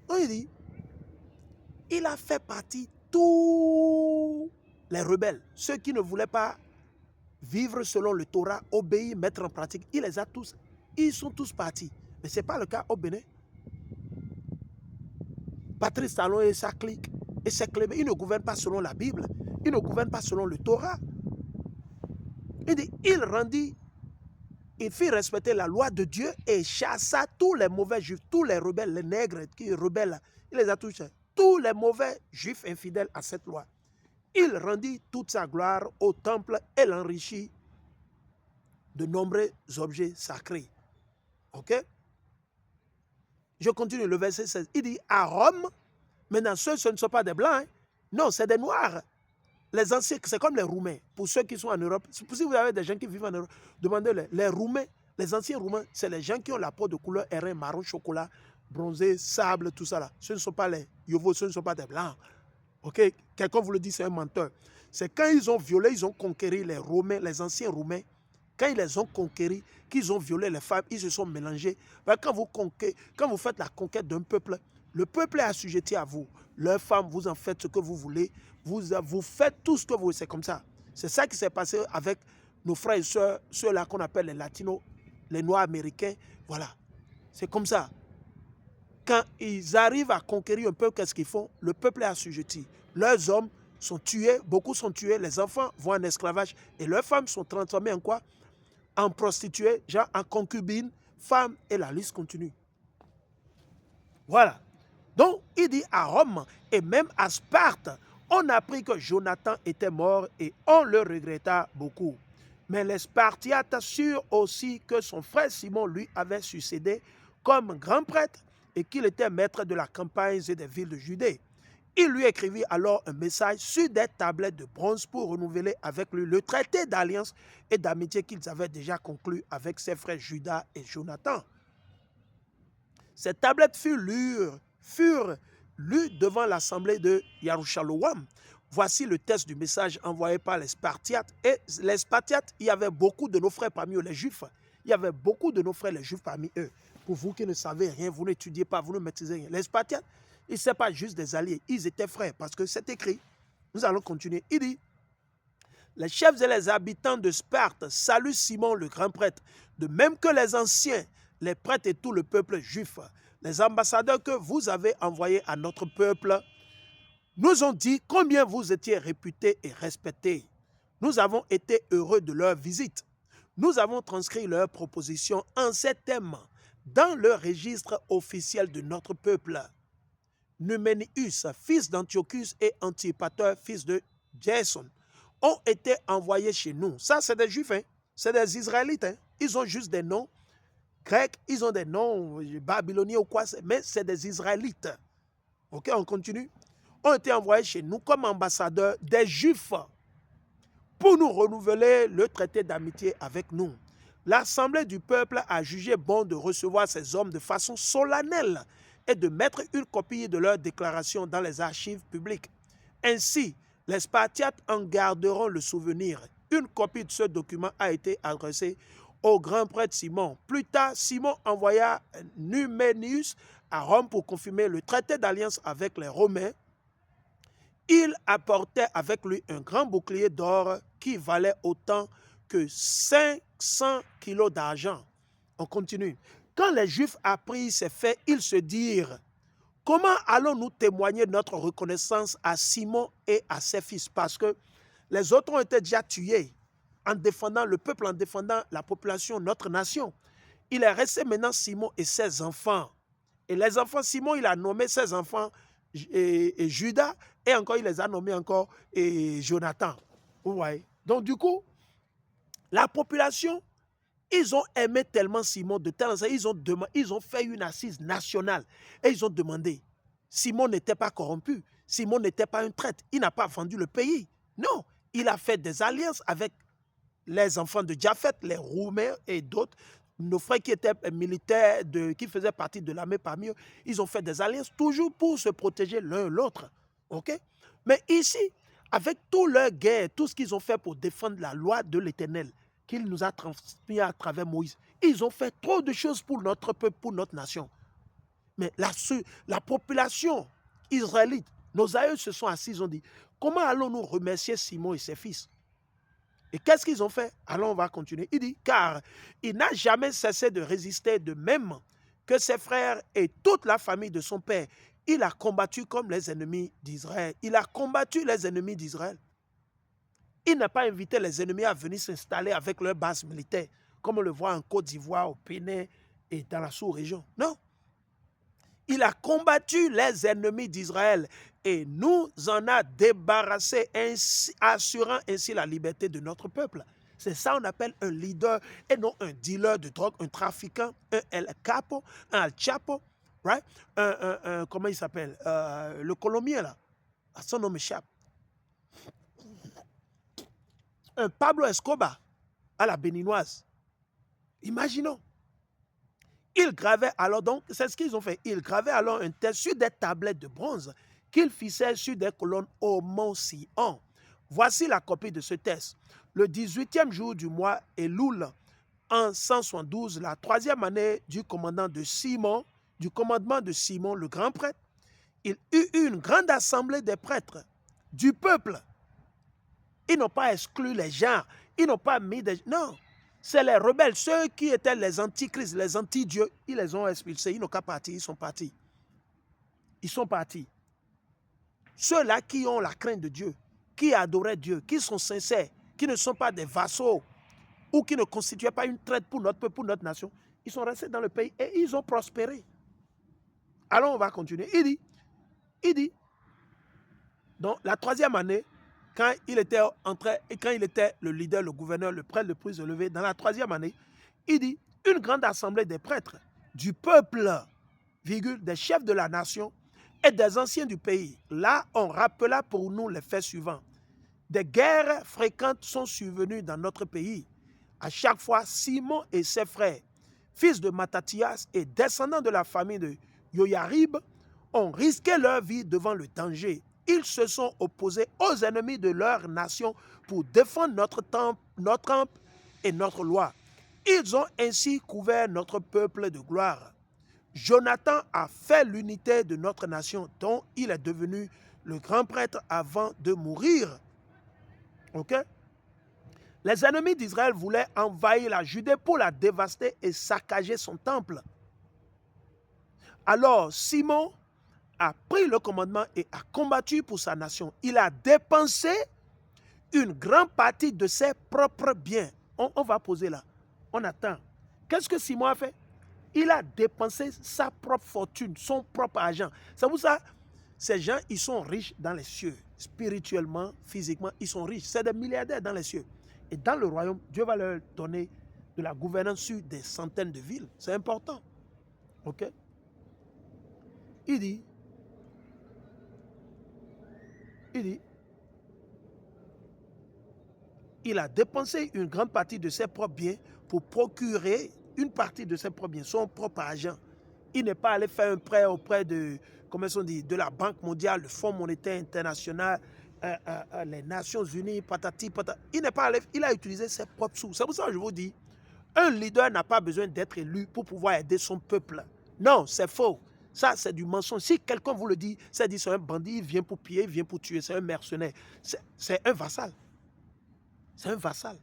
Donc il dit, il a fait partie tous les rebelles, ceux qui ne voulaient pas vivre selon le Torah, obéir, mettre en pratique. Il les a tous, ils sont tous partis. Mais ce n'est pas le cas au Bénin. Patrice Talon et sa clique, et ses clés, ils ne gouvernent pas selon la Bible, ils ne gouvernent pas selon le Torah. Il dit, il fit respecter la loi de Dieu et chassa tous les mauvais juifs, tous les rebelles, les nègres qui rebellent, il les a tous chassés. Tous les mauvais juifs infidèles à cette loi. Il rendit toute sa gloire au temple et l'enrichit de nombreux objets sacrés. Ok? Je continue le verset 16. Il dit, à Rome, maintenant ce ne sont pas des blancs, hein? Non, c'est des noirs. Les anciens, c'est comme les Roumains. Pour ceux qui sont en Europe, si vous avez des gens qui vivent en Europe, demandez-les. Les Roumains, les anciens Roumains, c'est les gens qui ont la peau de couleur airain, marron, chocolat, bronzé, sable, tout ça là. Ce ne sont pas les Yovos, ce ne sont pas des blancs. Ok? Quelqu'un vous le dit, c'est un menteur. C'est quand ils ont violé, ils ont conquéri les Romains, les anciens Roumains. Quand ils les ont conquéris, qu'ils ont violé les femmes, ils se sont mélangés. Quand vous faites la conquête d'un peuple, le peuple est assujetti à vous. Leurs femmes, vous en faites ce que vous voulez. Vous faites tout ce que vous voulez. C'est comme ça. C'est ça qui s'est passé avec nos frères et sœurs, ceux-là qu'on appelle les latinos, les noirs américains. Voilà. C'est comme ça. Quand ils arrivent à conquérir un peuple, qu'est-ce qu'ils font? Le peuple est assujetti. Leurs hommes sont tués, beaucoup sont tués, les enfants vont en esclavage et leurs femmes sont transformées en quoi? En prostituées, genre en concubines, femmes, et la liste continue. Voilà. Donc, il dit à Rome et même à Sparte, on apprit que Jonathan était mort et on le regretta beaucoup. Mais les Spartiates surent aussi que son frère Simon lui avait succédé comme grand prêtre et qu'il était maître de la campagne et des villes de Judée. Il lui écrivit alors un message sur des tablettes de bronze pour renouveler avec lui le traité d'alliance et d'amitié qu'ils avaient déjà conclu avec ses frères Judas et Jonathan. Ces tablettes furent lues devant l'assemblée de Yarushaloam. Voici le texte du message envoyé par les Spartiates. Et les Spartiates, il y avait beaucoup de nos frères parmi eux, les Juifs. Il y avait beaucoup de nos frères, les Juifs parmi eux. Pour vous qui ne savez rien, vous n'étudiez pas, vous ne maîtrisez rien. Les Spartiates, ils ne sont pas juste des alliés, ils étaient frères parce que c'est écrit. Nous allons continuer. Il dit, les chefs et les habitants de Sparte saluent Simon le grand prêtre, de même que les anciens, les prêtres et tout le peuple juif. Les ambassadeurs que vous avez envoyés à notre peuple nous ont dit combien vous étiez réputés et respectés. Nous avons été heureux de leur visite. Nous avons transcrit leurs propositions en ces thèmes dans le registre officiel de notre peuple. Numénius, fils d'Antiochus, et Antipater, fils de Jason, ont été envoyés chez nous. Ça, c'est des Juifs, hein? C'est des Israélites. Hein? Ils ont juste des noms grecs, ils ont des noms babyloniens ou quoi, mais c'est des Israélites. Ok, on continue. Ont été envoyés chez nous comme ambassadeurs des Juifs pour nous renouveler le traité d'amitié avec nous. L'Assemblée du peuple a jugé bon de recevoir ces hommes de façon solennelle et de mettre une copie de leur déclaration dans les archives publiques. Ainsi, les Spartiates en garderont le souvenir. Une copie de ce document a été adressée au grand prêtre Simon. Plus tard, Simon envoya Numénius à Rome pour confirmer le traité d'alliance avec les Romains. Il apportait avec lui un grand bouclier d'or qui valait autant que 500 kilos d'argent. On continue. Quand les Juifs apprirent ces faits, ils se dirent, comment allons-nous témoigner notre reconnaissance à Simon et à ses fils? Parce que les autres ont été déjà tués en défendant le peuple, en défendant la population, notre nation. Il est resté maintenant Simon et ses enfants. Et les enfants, Simon, il a nommé ses enfants et Judas, et encore, il les a nommés encore et Jonathan. Vous voyez? Donc, du coup, la population, ils ont aimé tellement Simon de tel ils ont fait une assise nationale et ils ont demandé. Simon n'était pas corrompu. Simon n'était pas un traître. Il n'a pas vendu le pays. Non, il a fait des alliances avec les enfants de Japhet, les Roumains et d'autres. Nos frères qui étaient militaires, qui faisaient partie de l'armée parmi eux, ils ont fait des alliances toujours pour se protéger l'un l'autre. Okay? Mais ici, avec tout leur guerre, tout ce qu'ils ont fait pour défendre la loi de l'Éternel, qu'il nous a transmis à travers Moïse, ils ont fait trop de choses pour notre peuple, pour notre nation. Mais la population israélite, nos aïeux se sont assis, ils ont dit, comment allons-nous remercier Simon et ses fils? Et qu'est-ce qu'ils ont fait? Alors on va continuer. Il dit, car il n'a jamais cessé de résister, de même que ses frères et toute la famille de son père. Il a combattu comme les ennemis d'Israël. Il a combattu les ennemis d'Israël. Il n'a pas invité les ennemis à venir s'installer avec leur base militaire, comme on le voit en Côte d'Ivoire, au Bénin et dans la sous-région. Non. Il a combattu les ennemis d'Israël et nous en a débarrassés, assurant ainsi la liberté de notre peuple. C'est ça qu'on appelle un leader et non un dealer de drogue, un trafiquant, un El Capo, un Al Chapo, right? Comment il s'appelle? Le Colombien, là. Son nom m'échappe. Un Pablo Escobar à la béninoise. Imaginons. Ils gravaient alors, donc, c'est ce qu'ils ont fait. Ils gravaient alors un texte sur des tablettes de bronze qu'ils fixaient sur des colonnes au mont Sion. Voici la copie de ce texte. Le 18e jour du mois Elul, en 172, la 3e année du commandement de Simon le grand prêtre, il eut une grande assemblée des prêtres du peuple. Ils n'ont pas exclu les gens, ils n'ont pas mis des... Non, c'est les rebelles, ceux qui étaient les antichrists, les anti-dieux, ils les ont expulsés, ils n'ont qu'à partir, ils sont partis. Ils sont partis. Ceux-là qui ont la crainte de Dieu, qui adoraient Dieu, qui sont sincères, qui ne sont pas des vassaux ou qui ne constituaient pas une traite pour notre peuple, pour notre nation, ils sont restés dans le pays et ils ont prospéré. Alors on va continuer. Il dit, donc la 3e année, quand il était le leader, le gouverneur, le prêtre le plus élevé, dans la 3e année, il dit, une grande assemblée des prêtres, du peuple, des chefs de la nation et des anciens du pays. Là, on rappela pour nous les faits suivants. Des guerres fréquentes sont survenues dans notre pays. À chaque fois, Simon et ses frères, fils de Mattathias et descendants de la famille de Yoyarib, ont risqué leur vie devant le danger. Ils se sont opposés aux ennemis de leur nation pour défendre notre temple et notre loi. Ils ont ainsi couvert notre peuple de gloire. Jonathan a fait l'unité de notre nation dont il est devenu le grand prêtre avant de mourir. Ok? Les ennemis d'Israël voulaient envahir la Judée pour la dévaster et saccager son temple. Alors Simon a pris le commandement et a combattu pour sa nation. Il a dépensé une grande partie de ses propres biens. On va poser là. On attend. Qu'est-ce que Simon a fait? Il a dépensé sa propre fortune, son propre argent. C'est pour ça, ces gens, ils sont riches dans les cieux. Spirituellement, physiquement, ils sont riches. C'est des milliardaires dans les cieux. Et dans le royaume, Dieu va leur donner de la gouvernance sur des centaines de villes. C'est important. OK? Il dit, il a dépensé une grande partie de ses propres biens pour procurer une partie de ses propres biens, son propre argent. Il n'est pas allé faire un prêt auprès de, comment on dit, de la Banque mondiale, le Fonds monétaire international, les Nations unies, patati, patata. Il n'est pas allé, il a utilisé ses propres sous. C'est pour ça que je vous dis, un leader n'a pas besoin d'être élu pour pouvoir aider son peuple. Non, c'est faux. Ça, c'est du mensonge. Si quelqu'un vous le dit, c'est un bandit, il vient pour piller, il vient pour tuer, c'est un mercenaire. C'est un vassal. C'est un vassal.